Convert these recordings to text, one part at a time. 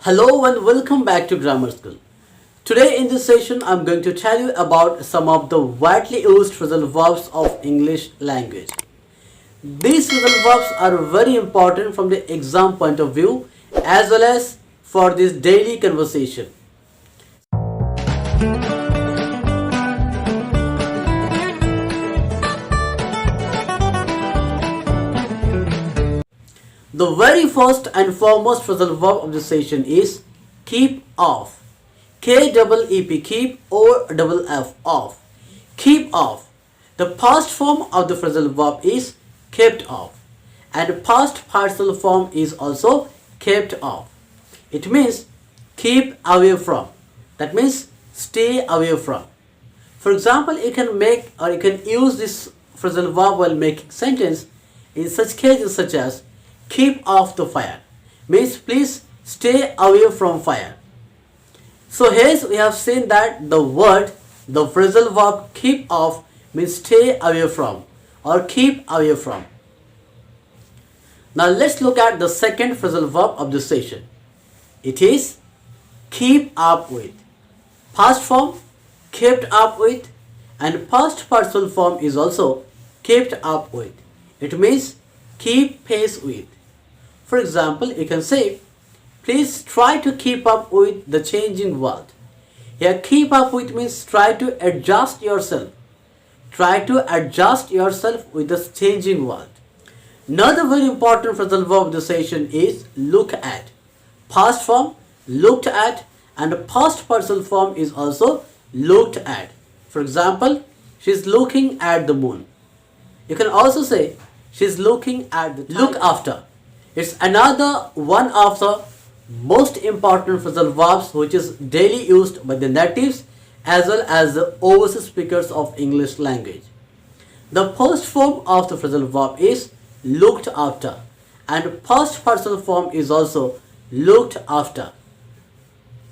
Hello and welcome back to Grammar School. Today in this session I am going to tell you about some of the widely used phrasal verbs of English language. These phrasal verbs are very important from the exam point of view as well as for this daily conversation. The very first and foremost phrasal verb of the session is keep off. K-E-E-P, keep, O-F-F, off. Keep off. The past form of the phrasal verb is kept off. And past partial form is also kept off. It means keep away from. That means stay away from. For example, you can make or you can use this phrasal verb while making sentence in such cases such as keep off the fire, means please stay away from fire. So here we have seen that the phrasal verb keep off means stay away from or keep away from. Now let's look at the second phrasal verb of the session. It is keep up with. Past form kept up with and past partial form is also kept up with. It means keep pace with. For example, you can say, please try to keep up with the changing world. Here, keep up with means try to adjust yourself. Try to adjust yourself with the changing world. Another very important phrasal verb of the session is look at. Past form, looked at, and past partial form is also looked at. For example, she is looking at the moon. You can also say, she is looking at the look after. It's another one of the most important phrasal verbs which is daily used by the natives as well as the overseas speakers of English language. The first form of the phrasal verb is looked after and past partial form is also looked after.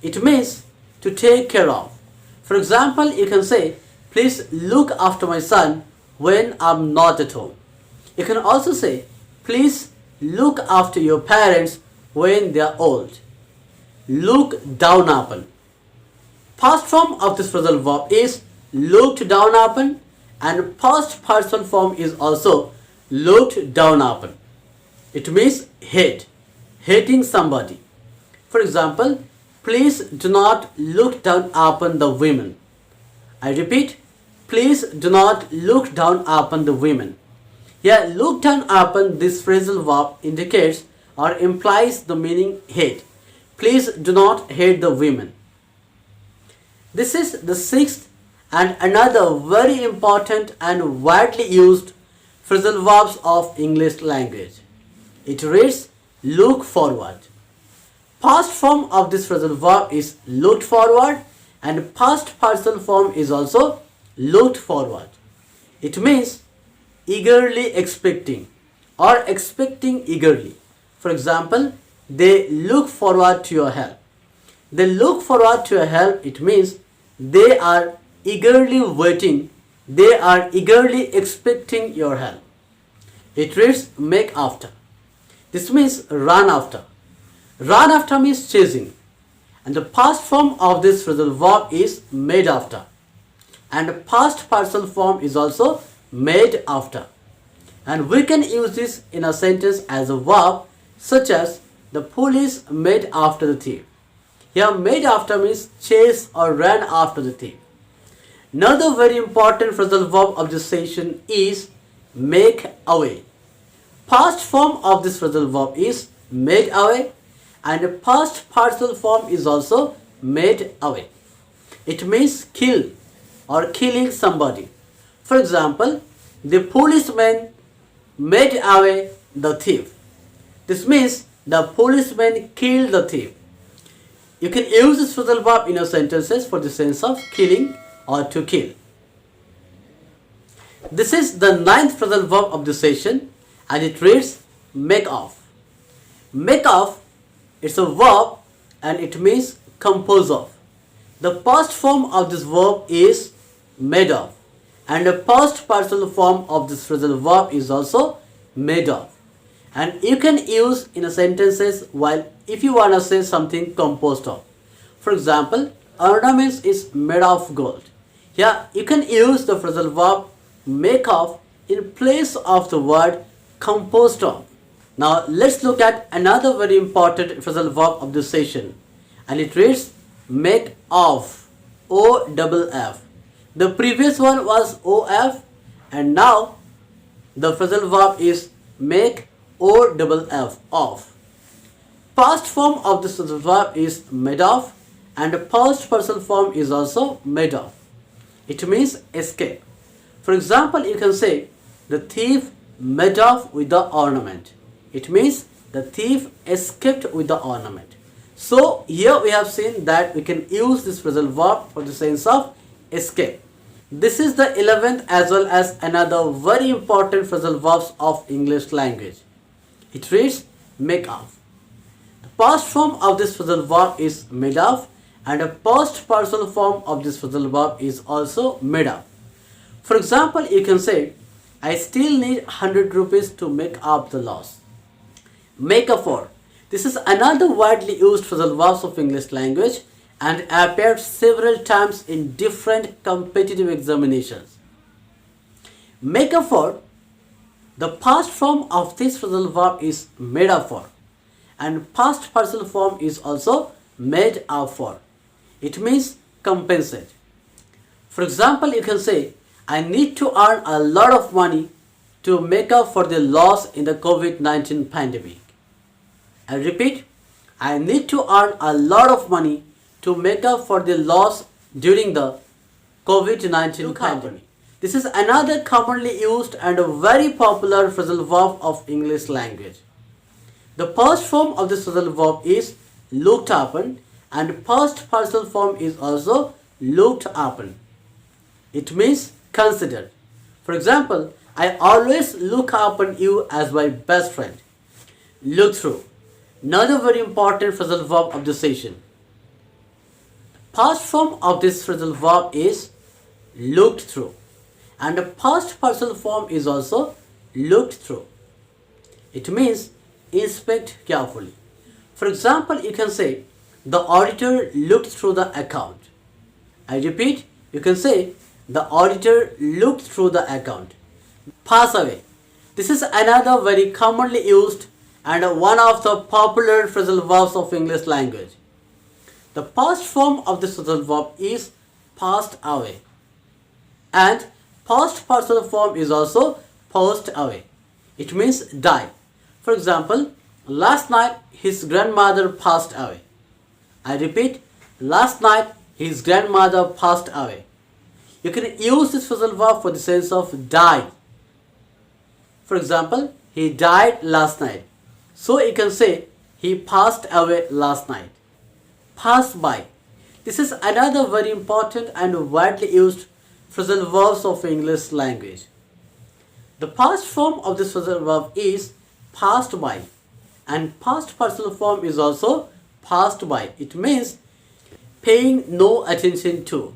It means to take care of. For example, you can say, please look after my son when I'm not at home. You can also say, please look after your parents when they are old. Look down upon. Past form of this phrasal verb is looked down upon and past partial form is also looked down upon. It means hate, hating somebody. For example, please do not look down upon the women. I repeat, please do not look down upon the women. Here, look down upon this phrasal verb indicates or implies the meaning hate. Please do not hate the women. This is the sixth and another very important and widely used phrasal verbs of English language. It reads look forward. Past form of this phrasal verb is looked forward and past partial form is also looked forward. It means eagerly expecting or expecting eagerly. For example, they look forward to your help. They look forward to your help. It means they are eagerly waiting. They are eagerly expecting your help. It reads make after. This means run after. Run after means chasing. And the past form of this phrasal verb is made after. And the past partial form is also made after. And we can use this in a sentence as a verb such as the police made after the thief. Here made after means chase or ran after the thief. Another very important phrasal verb of this session is make away. Past form of this phrasal verb is made away and the past partial form is also made away. It means kill or killing somebody. For example, the policeman made away the thief. This means the policeman killed the thief. You can use this phrasal verb in your sentences for the sense of killing or to kill. This is the ninth phrasal verb of the session and it reads make off. Make off, it's a verb and it means compose of. The past form of this verb is made of and the past partial form of this phrasal verb is also made of. and you can use in a sentences while if you want to say something composed of. For example, ornaments is made of gold. Here you can use the phrasal verb make of in place of the word composed of. Now let's look at another very important phrasal verb of this session, and it reads make of, O-double-F. The previous one was OF, and now the phrasal verb is make O-double-F of. Past form of this phrasal verb is made of, and the past partial form is also made of. It means escape. For example, you can say the thief made off with the ornament. It means the thief escaped with the ornament. So here we have seen that we can use this phrasal verb for the sense of escape. This is the 11th as well as another very important phrasal verbs of English language. It reads make of. The past form of this phrasal verb is made of, and a past partial form of this phrasal verb is also made of. For example, you can say I still need 100 rupees to make up the loss. Make up for. This is another widely used phrasal verbs of English language and appeared several times in different competitive examinations. Make up for. The past form of this phrasal verb is made up for, and past partial form is also made up for. It means compensate. For example, you can say I need to earn a lot of money to make up for the loss in the COVID-19 pandemic. I repeat, I need to earn a lot of money to make up for the loss during the COVID-19 pandemic. This is another commonly used and a very popular phrasal verb of English language. The past form of this phrasal verb is looked upon, and past partial form is also looked upon. It means considered. For example, I always look upon you as my best friend. Look through. Another very important phrasal verb of this session. Past form of this phrasal verb is looked through, and the past partial form is also looked through. It means inspect carefully. For example, you can say the auditor looked through the account. I repeat, you can say the auditor looked through the account. Pass away. This is another very commonly used and one of the popular phrasal verbs of English language. The past form of this phrasal verb is passed away, and past partial form is also passed away. It means die. For example, last night his grandmother passed away. I repeat, last night his grandmother passed away. You can use this phrasal verb for the sense of die. For example, he died last night. So you can say he passed away last night. Pass by. This is another very important and widely used phrasal verbs of English language. The past form of this phrasal verb is passed by, and past partial form is also passed by. It means paying no attention to.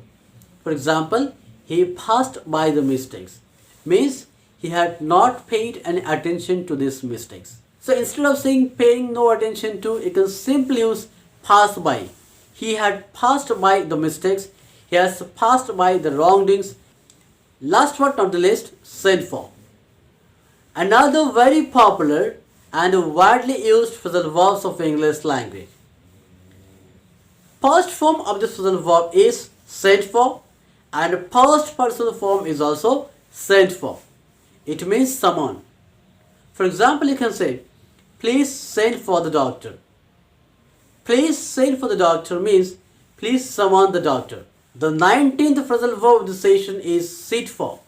For example, he passed by the mistakes. Means he had not paid any attention to these mistakes. So instead of saying paying no attention to, you can simply use pass by. He had passed by the mistakes. He has passed by the wrongdoings. Last but not the least, sent for. Another very popular and widely used phrasal verbs of English language. Past form of this phrasal verb is sent for, and past partial form is also sent for. It means summon. For example, you can say, please send for the doctor. Please send for the doctor means please summon the doctor. The 19th phrasal verb of the session is sit for.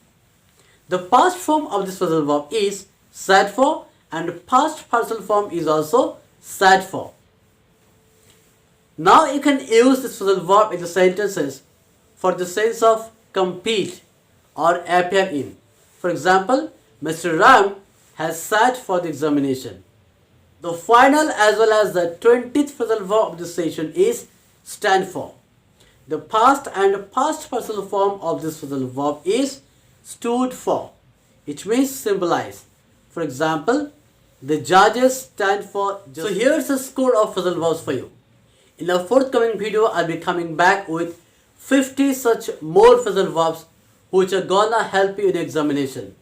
The past form of this phrasal verb is sat for, and past partial form is also sat for. Now you can use this phrasal verb in the sentences for the sense of compete or appear in. For example, Mr. Ram has sat for the examination. The final as well as the 20th phrasal verb of this session is stand for. The past and past partial form of this phrasal verb is stood for. It means symbolize. For example, The judges stand for justice. So here's a score of phrasal verbs for you. In a forthcoming video, I'll be coming back with 50 such more phrasal verbs which are gonna help you in examination.